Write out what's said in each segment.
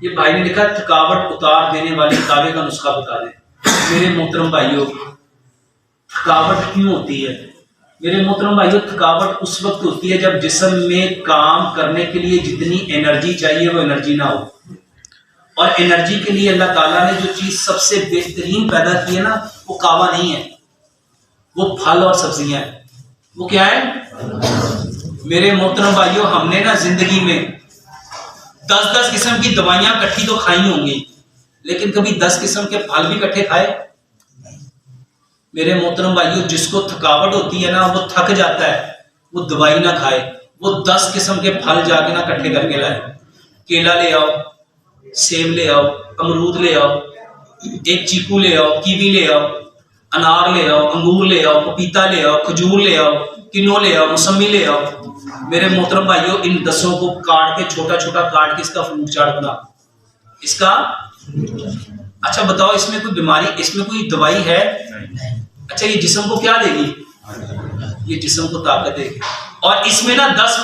یہ بھائی نے لکھا تھکاوٹ اتار دینے والے کعوے کا نسخہ بتا دیں۔ میرے محترم بھائیوں، تھکاوٹ کیوں ہوتی ہے؟ میرے محترم بھائیوں، تھکاوٹ اس وقت ہوتی ہے جب جسم میں کام کرنے کے لیے جتنی انرجی چاہیے وہ انرجی نہ ہو۔ اور انرجی کے لیے اللہ تعالیٰ نے جو چیز سب سے بہترین پیدا کی ہے نا، وہ کعوہ نہیں ہے، وہ پھل اور سبزیاں ہیں۔ وہ کیا ہے؟ میرے محترم بھائیوں، ہم نے نا زندگی میں 10 قسم کی دوائیاں کٹھی تو کھائی ہوں گی، لیکن کبھی 10 قسم کے پھل بھی کٹھے کھائے؟ میرے محترم بھائیوں، جس کو تھکاوٹ ہوتی ہے نا، وہ تھک جاتا ہے، وہ دوائی نہ کھائے، وہ 10 قسم کے پھل جا کے نہ کٹھے کر کے لائے۔ کیلا لے آؤ، سیب لے آؤ، امرود لے آؤ، ایک چیکو لے آؤ، کیوی لے آؤ، انار لے آؤ، انگور لے آؤ، پپیتا لے آؤ، کھجور لے آؤ، کنو لے آؤ، موسمی لے آؤ۔ میرے محترم بھائیوں، ان 10 کو کاٹ کے چھوٹا چھوٹا کاٹ کے اس کا فروٹ چاٹ بنا، اس کا اچھا بتاؤ، اس میں کوئی بیماری، اس میں کوئی دوائی ہے؟ اچھا یہ جسم کو کیا دے گی؟ یہ جسم کو طاقت دے گی۔ اور اس میں نا 10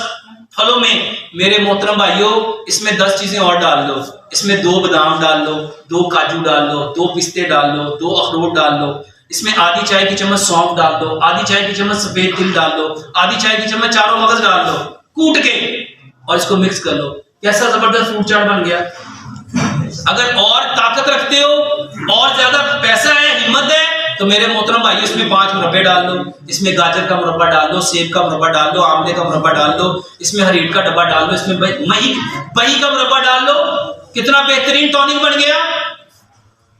پھلوں میں میرے محترم بھائیوں، اس میں 10 چیزیں اور ڈال دو، اس میں 2 بادام ڈال دو، 2 کاجو ڈال دو، 2 پستے ڈال دو، 2 اخروٹ ڈال دو، اس میں آدھی چائے کی چمچ سونف ڈال دو، آدھی چائے کی چمچ سفید تل ڈال دو، آدھی چائے کی چمچ چاروں مغز ڈال دو، کوٹ کے اور اس کو مکس کر لو۔ کیسا زبردست فروٹ چاٹ بن گیا۔ اگر اور طاقت رکھتے ہو، اور زیادہ پیسہ ہے، ہمت ہے، تو میرے محترم بھائی اس میں 5 مربے ڈال دو، اس میں گاجر کا مربع ڈال دو، سیب کا مربع ڈال دو، آملے کا مربع ڈال دو، اس میں ہریٹ کا ڈبہ ڈال دو، اس میں بہی کا مربع ڈال دو۔ کتنا بہترین ٹونک بن گیا۔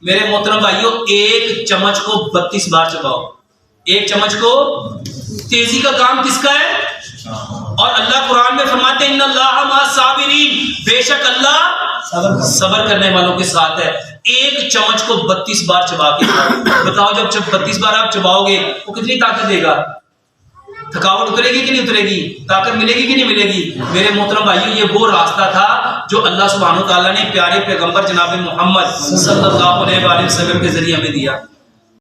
میرے محترم بھائیوں، 1 چمچ کو 32 بار چباؤ، 1 چمچ کو۔ تیزی کا کام کس کا ہے؟ اور اللہ قرآن میں فرماتے ہیں ان اللہ مع الصابرین، بے شک اللہ صبر کرنے والوں کے ساتھ ہے۔ 1 چمچ کو 32 بار چبا کے کھاؤ۔ بتاؤ جب 32 بار آپ چباؤ گے وہ کتنی طاقت دے گا؟ تھکاوٹ اترے گی کہ نہیں اترے گی؟ طاقت ملے گی کہ نہیں ملے گی؟ میرے محترم بھائیوں، یہ وہ راستہ تھا جو اللہ سبحانہ و تعالیٰ نے پیارے پیغمبر جناب محمد صلی اللہ علیہ وسلم کے ذریعے ہمیں دیا۔